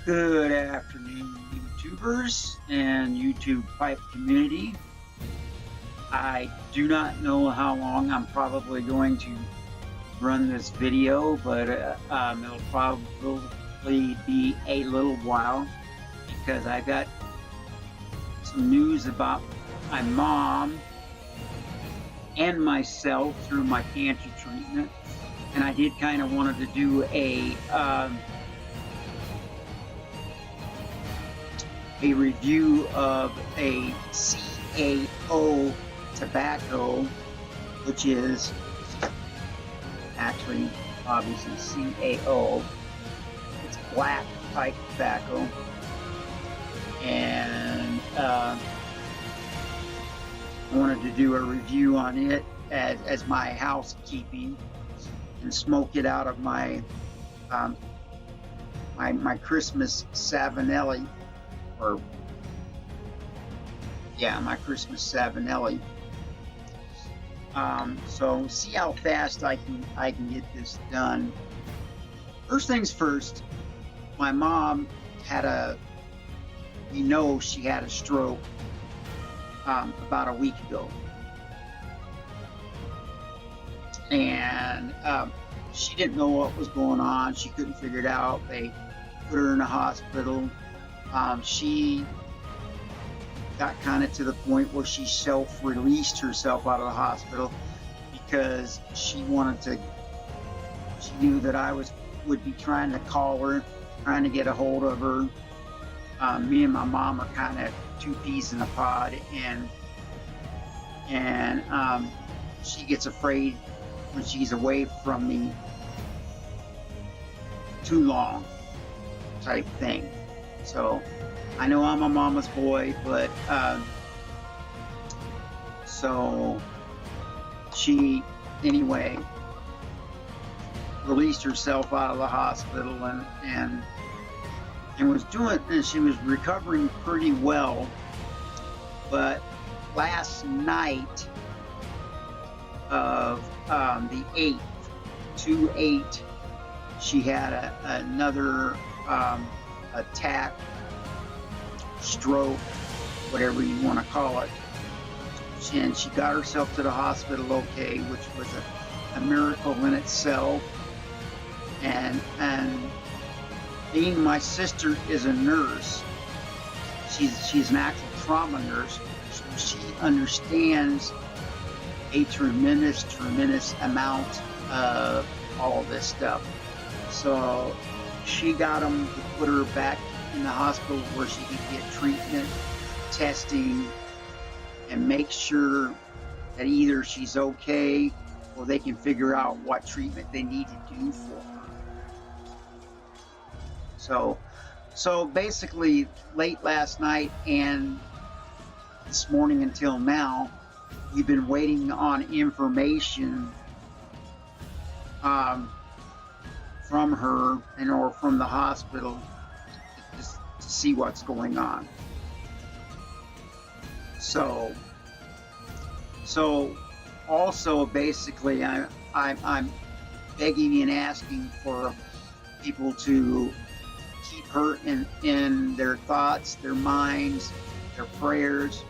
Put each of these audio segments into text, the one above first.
Good afternoon, YouTubers and YouTube pipe community. I do not know how long I'm probably going to run this video, but it'll probably be a little while because I got some news about my mom and myself through my cancer treatment, and I did kind of wanted to do a review of a CAO tobacco, which is actually obviously CAO. It's black pipe tobacco, and I wanted to do a review on it as my housekeeping and smoke it out of my my Christmas Savinelli. My Christmas Savinelli. So see how fast I can get this done. First things first, my mom had she had a stroke about a week ago, and she didn't know what was going on. She couldn't figure it out. They put her in the hospital. She got kind of to the point where she self-released herself out of the hospital because she knew that I would be trying to call her, trying to get a hold of her. Me and my mom are kind of two peas in a pod, and she gets afraid when she's away from me too long, type thing. So I know I'm a mama's boy, but so she anyway released herself out of the hospital and was doing, and she was recovering pretty well. But last night of the 8th, 2/8, she had another attack, stroke, whatever you want to call it, and she got herself to the hospital okay, which was a miracle in itself. And being my sister is a nurse, she's an actual trauma nurse, so she understands a tremendous amount of all this stuff. So she got them to put her back in the hospital where she could get treatment, testing, and make sure that either she's okay or they can figure out what treatment they need to do for her. So basically, late last night and this morning until now, we've been waiting on information from her or from the hospital to see what's going on. So also basically I'm begging and asking for people to keep her in their thoughts, their minds, their prayers.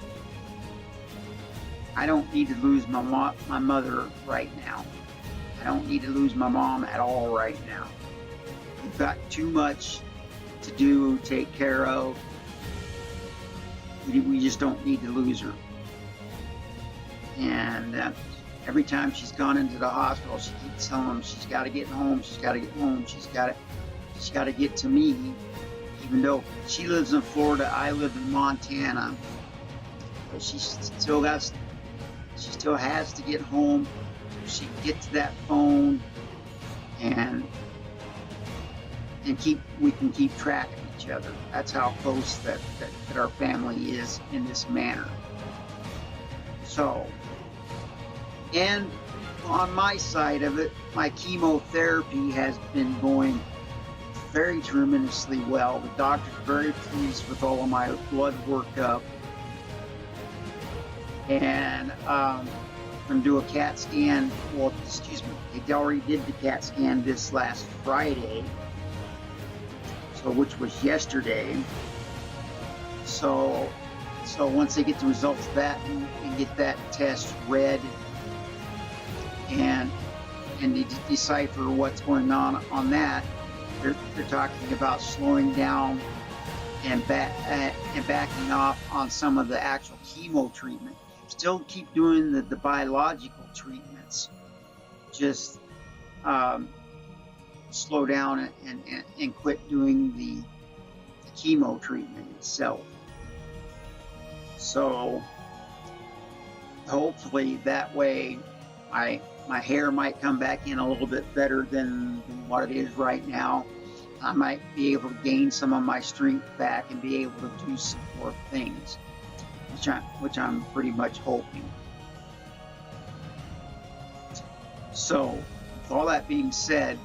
I don't need to lose my mother right now. I don't need to lose my mom at all right now. We've got too much to do, take care of. We just don't need to lose her. And every time she's gone into the hospital, she keeps telling them she's got to get home, she's got to get home, she's got to get to me. Even though she lives in Florida, I live in Montana, but she still has to get home so she can get to that phone and we can keep track of each other. That's how close that our family is in this manner. So, and on my side of it, my chemotherapy has been going very tremendously well. The doctor's very pleased with all of my blood workup. And going to do a CAT scan. Well, excuse me, they already did the CAT scan this last Friday. so which was yesterday. So once they get the results of that and get that test read and decipher what's going on that, they're talking about slowing down and backing off on some of the actual chemo treatment. Still keep doing the biological treatments, just slow down and quit doing the chemo treatment itself. So hopefully that way my hair might come back in a little bit better than what it is right now. I might be able to gain some of my strength back and be able to do some more things, which I'm pretty much hoping. So with all that being said,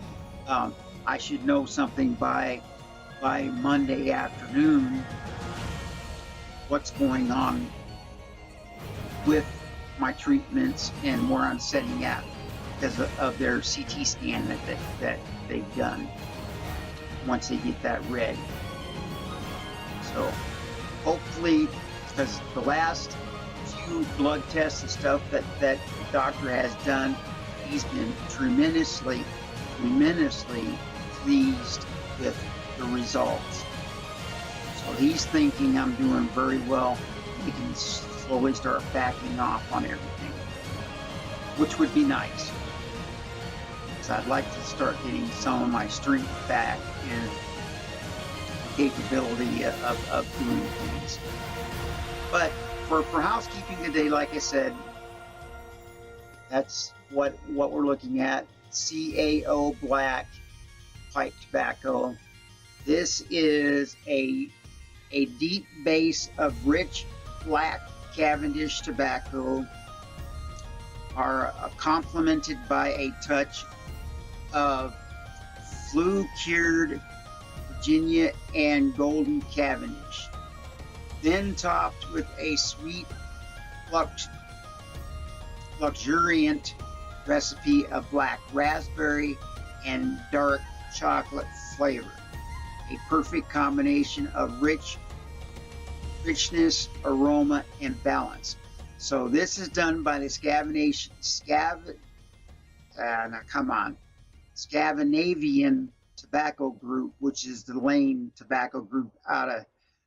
I should know something by Monday afternoon what's going on with my treatments and where I'm setting at because of their CT scan that they've done once they get that read. So hopefully, because the last few blood tests and stuff that the doctor has done, he's been tremendously pleased with the results. So he's thinking I'm doing very well. He can slowly start backing off on everything, which would be nice. Because I'd like to start getting some of my strength back and the capability of doing things. But for housekeeping today, like I said, that's what we're looking at. CAO Black pipe tobacco. This is a deep base of rich black Cavendish tobacco, are complemented by a touch of flue-cured Virginia and golden Cavendish, then topped with a sweet, luxuriant recipe of black raspberry and dark chocolate flavor. A perfect combination of richness, aroma, and balance. So this is done by the Scandinavian Tobacco Group, which is the Lane Tobacco Group out of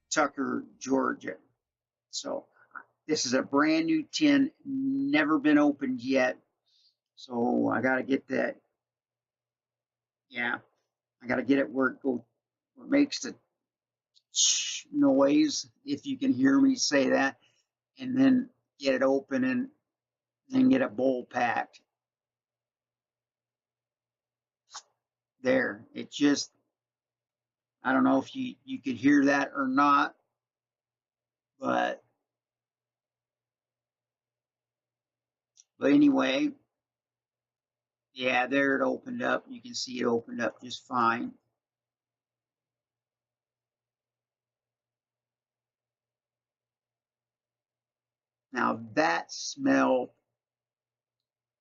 Tucker, Georgia. So this is a brand new tin, never been opened yet. So I got to get that. Yeah, I got to get it where it makes the noise, if you can hear me say that, and then get it open and then get a bowl packed. There, it just, I don't know if you could hear that or not, but anyway, yeah, there it opened up. You can see it opened up just fine. Now that smelled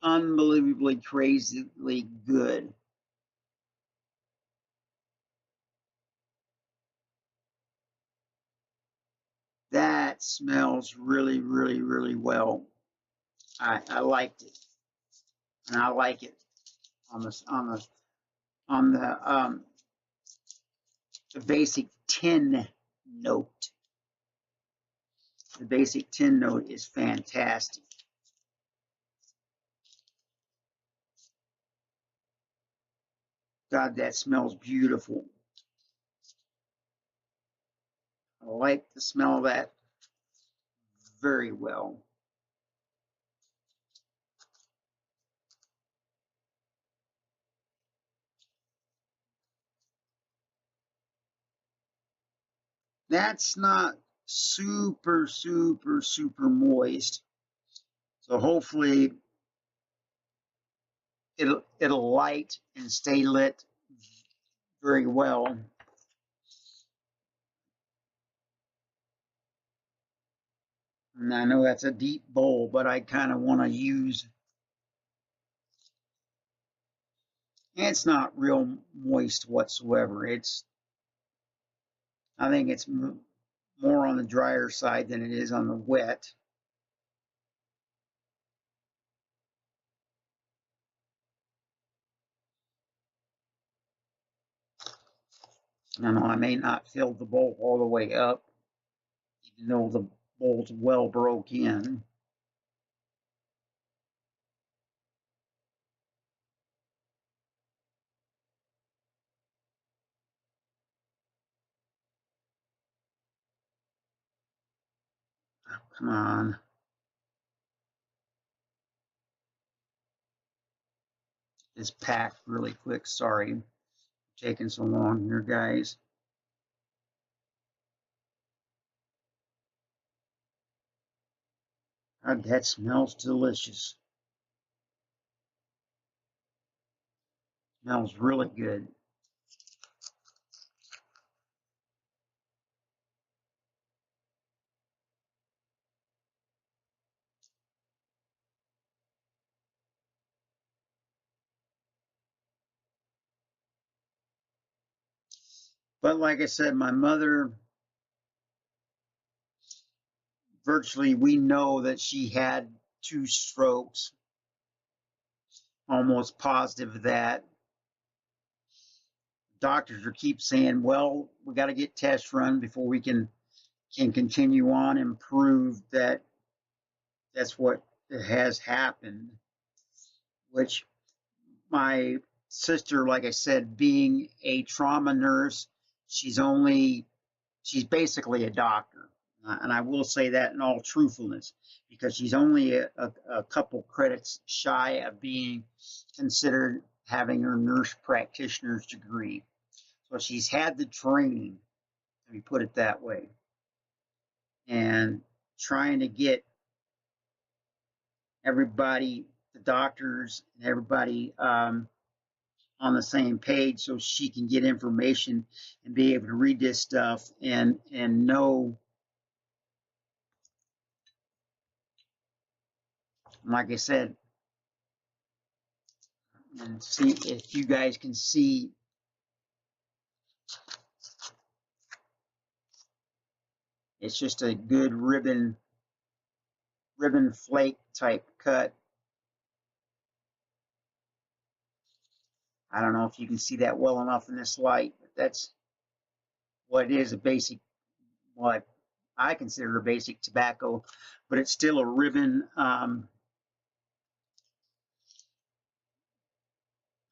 unbelievably crazily good. That smells really, really, really well. I liked it, and I like it on the basic tin note. The basic tin note is fantastic. God, that smells beautiful. I like the smell of that very well. That's not super, super, super moist. So hopefully it'll light and stay lit very well. And I know that's a deep bowl, but I kind of want to use, it's not real moist whatsoever. It's I think it's more on the drier side than it is on the wet. I know I may not fill the bowl all the way up, even though the bowl's well broke in. Oh, come on. It's packed really quick. Sorry, taking so long here, guys. God, that smells delicious. Smells really good. But like I said, my mother, virtually, we know that she had 2 strokes, almost positive of that. Doctors are keep saying, well, we got to get tests run before we can continue on and prove that that's what has happened. Which my sister, like I said, being a trauma nurse, she's basically a doctor. And I will say that in all truthfulness, because she's only a couple credits shy of being considered having her nurse practitioner's degree. So she's had the training, let me put it that way. And trying to get everybody, the doctors, and everybody on the same page so she can get information and be able to read this stuff and know. Like I said, and see if you guys can see, it's just a good ribbon flake type cut. I don't know if you can see that well enough in this light, but that's what it is, a basic, what I consider a basic tobacco, but it's still a ribbon, a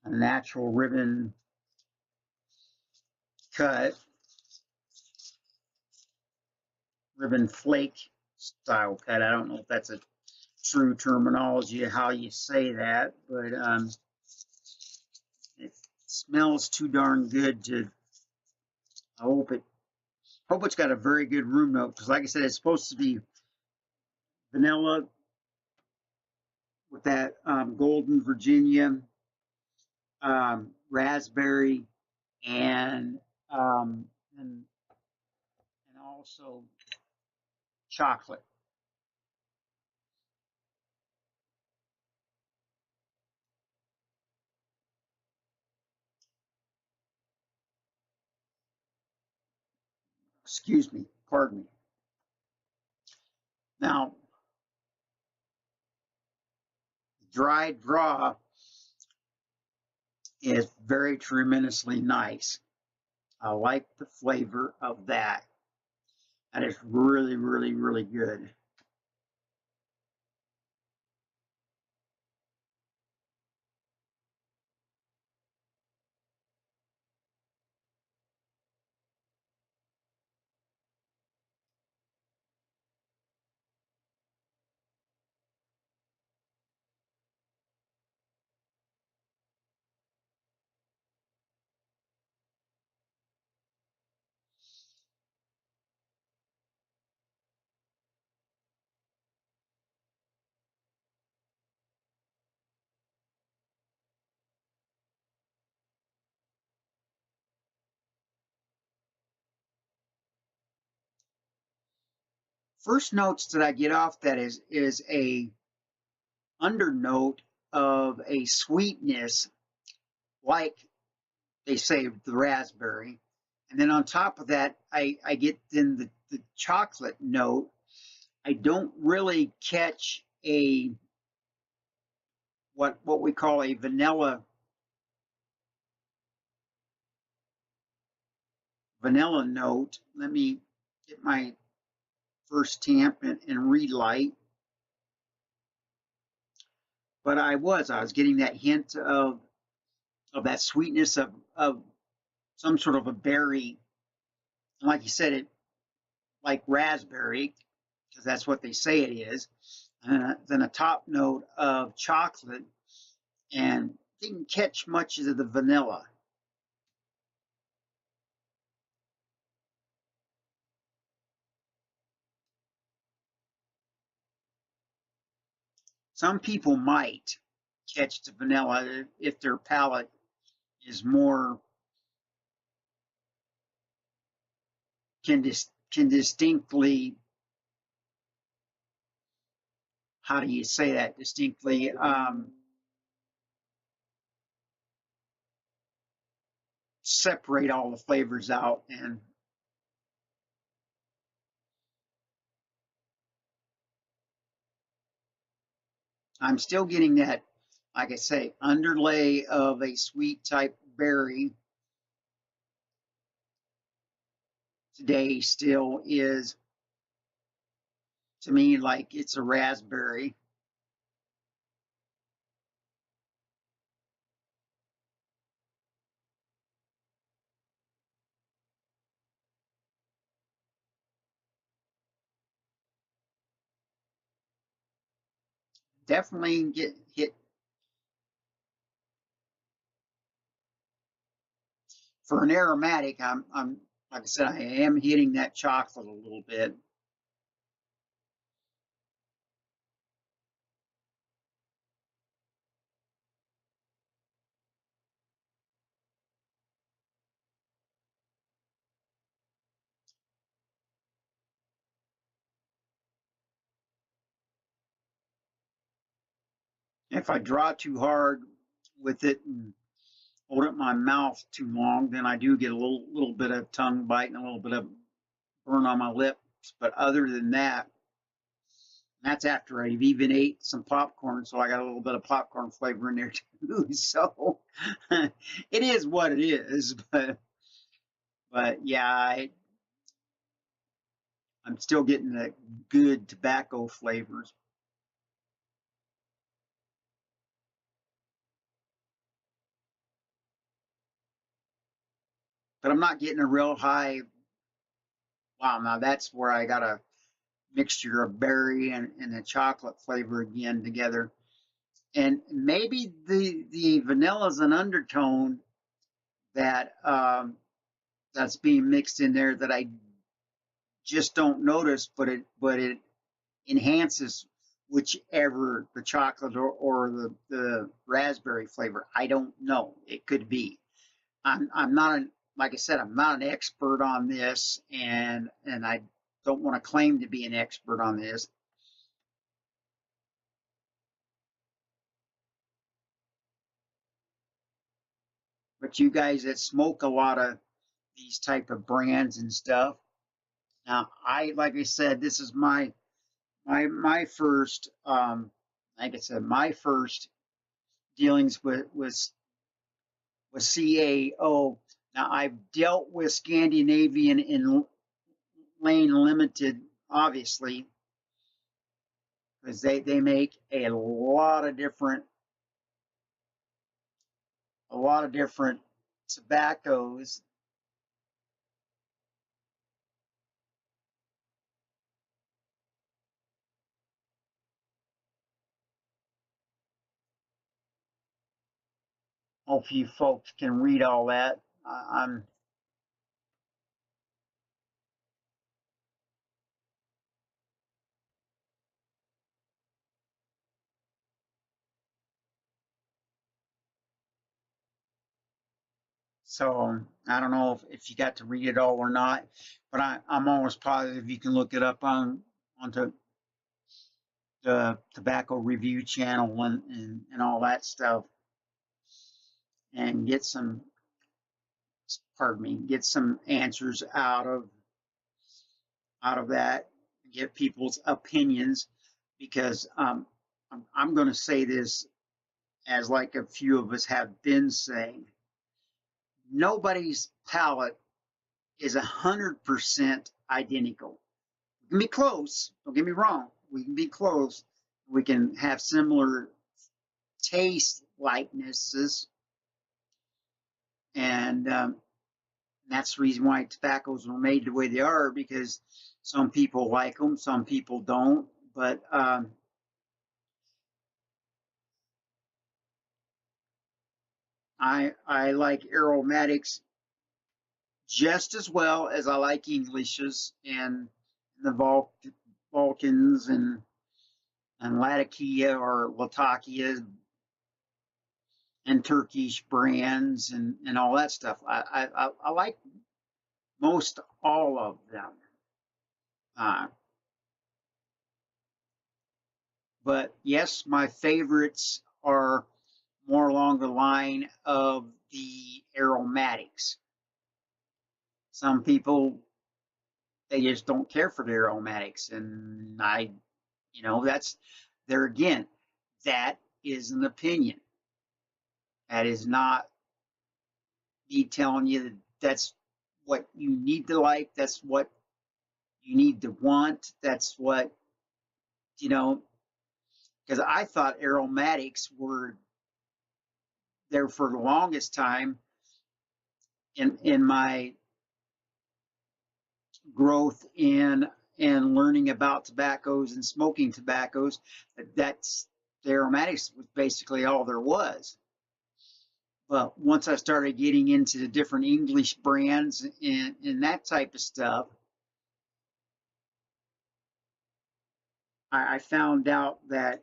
natural ribbon cut, ribbon flake style cut. I don't know if that's a true terminology of how you say that, but it smells too darn good to. I hope it's got a very good room note, because like I said, it's supposed to be vanilla with that golden Virginia, raspberry, and and also chocolate. Excuse me, pardon me. Now, dried draw is very tremendously nice. I like the flavor of that. And it's really, really, really good. First notes that I get off that is a undernote of a sweetness, like they say the raspberry, And then on top of that, I get then the chocolate note. I don't really catch a what we call a vanilla note. Let me get my first tamp and relight. But I was getting that hint of that sweetness of some sort of a berry. Like you said, it like raspberry, because that's what they say it is. Then a top note of chocolate, and didn't catch much of the vanilla. Some people might catch the vanilla if their palate is more can distinctly, how do you say that distinctly, separate all the flavors out. And I'm still getting that, like I say, underlay of a sweet type berry. Today still is, to me, like it's a raspberry. Definitely get hit for an aromatic. I'm like I said, I am hitting that chocolate a little bit. If I draw too hard with it and hold up my mouth too long, then I do get a little bit of tongue bite and a little bit of burn on my lips. But other than that, that's after I've even ate some popcorn, so I got a little bit of popcorn flavor in there too. So it is what it is. But yeah, I'm still getting the good tobacco flavors. But I'm not getting a real high. Wow, now that's where I got a mixture of berry and the chocolate flavor again together. And maybe the vanilla is an undertone that that's being mixed in there that I just don't notice, but it enhances whichever the chocolate or the raspberry flavor. I don't know. It could be. I'm not an, like I said, I'm not an expert on this, and I don't want to claim to be an expert on this. But you guys that smoke a lot of these type of brands and stuff. Now, like I said, this is my first like I said, my first dealings with CAO. Now I've dealt with Scandinavian in Lane Limited, obviously, because they make a lot of different tobaccos. Hope you folks can read all that. I'm so I don't know if you got to read it all or not, but I'm almost positive you can look it up onto the tobacco review channel and all that stuff and get some pardon me, get some answers out of that, get people's opinions, because I'm going to say this as like a few of us have been saying, nobody's palate is 100% identical. We can be close, don't get me wrong, we can be close, we can have similar taste likenesses, and that's the reason why tobaccos were made the way they are, because some people like them, some people don't, but I like aromatics just as well as I like Englishes and the Vulcans and Latakia or Latakia and Turkish brands and all that stuff. I like most all of them. But yes, my favorites are more along the line of the aromatics. Some people, they just don't care for the aromatics, and that's there again. That is an opinion. That is not me telling you that that's what you need to like. That's what you need to want. That's what, because I thought aromatics were there for the longest time in my growth in and learning about tobaccos and smoking tobaccos. That's the aromatics was basically all there was. But once I started getting into the different English brands and that type of stuff, I found out that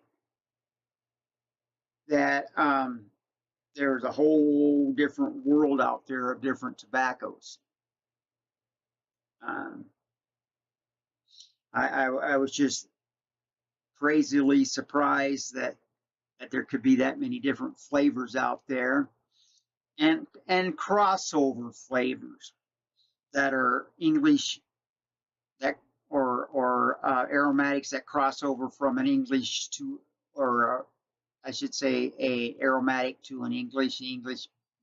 there's a whole different world out there of different tobaccos. I was just crazily surprised that there could be that many different flavors out there, and crossover flavors that are English that or aromatics that cross over from an English to, or I should say a aromatic to an English,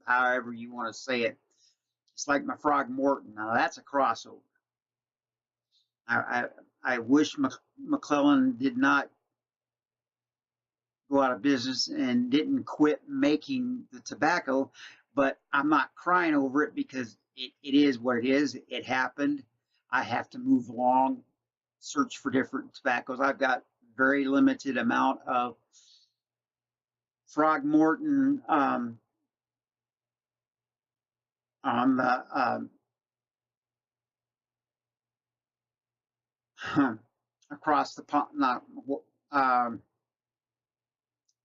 however you want to say it. It's like my Frogmorton. Now that's a crossover. I wish McClelland did not go out of business and didn't quit making the tobacco, but I'm not crying over it because it is what it is. It happened. I have to move along, search for different tobaccos. I've got very limited amount of Frogmorton on the across the pond. Not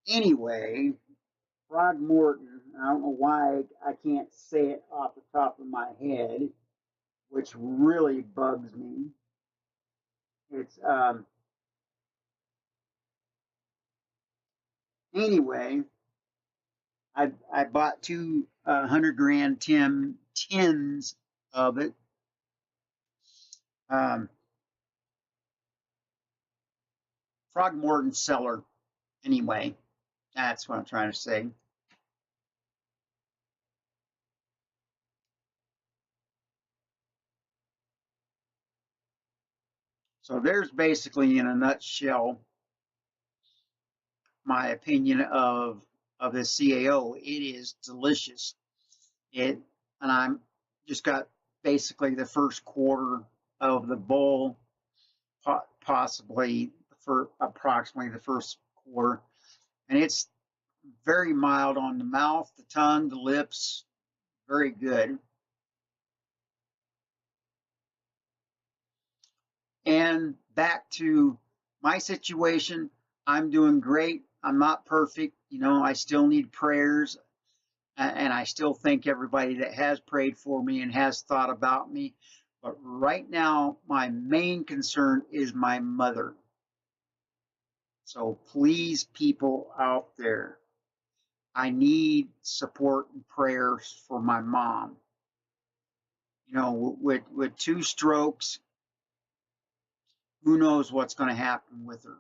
anyway. Frogmorton. I don't know why I can't say it off the top of my head, which really bugs me. It's anyway. I bought 200 gram tins of it. Frogmorton cellar. Anyway, that's what I'm trying to say. So there's basically, in a nutshell, my opinion of this CAO. It is delicious. And I'm just got basically the first quarter of the bowl, possibly for approximately the first quarter, and it's very mild on the mouth, the tongue, the lips, very good. And back to my situation, I'm doing great. I'm not perfect. I still need prayers, and I still thank everybody that has prayed for me and has thought about me. But right now, my main concern is my mother. So please, people out there, I need support and prayers for my mom. You know, with 2 strokes, who knows what's going to happen with her.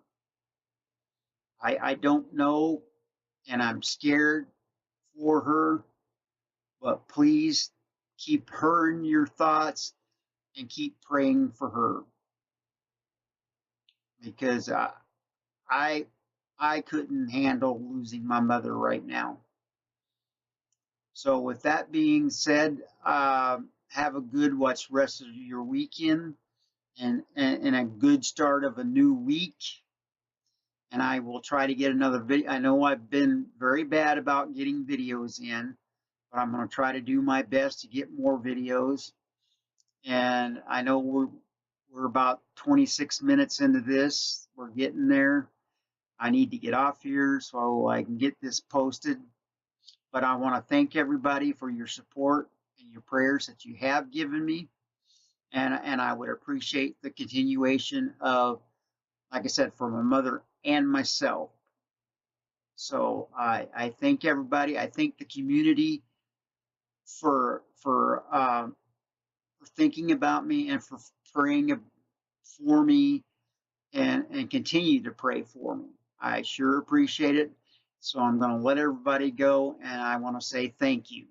I don't know, and I'm scared for her, but please keep her in your thoughts and keep praying for her, because I I couldn't handle losing my mother right now. So with that being said, have a good rest of your weekend, and a good start of a new week. And I will try to get another video. I know I've been very bad about getting videos in, but I'm going to try to do my best to get more videos. And I know we're about 26 minutes into this. We're getting there. I need to get off here so I can get this posted. But I want to thank everybody for your support and your prayers that you have given me. And I would appreciate the continuation of, like I said, for my mother and myself. So I thank everybody. I thank the community for thinking about me and for praying for me, and continue to pray for me. I sure appreciate it. So I'm going to let everybody go, and I want to say thank you.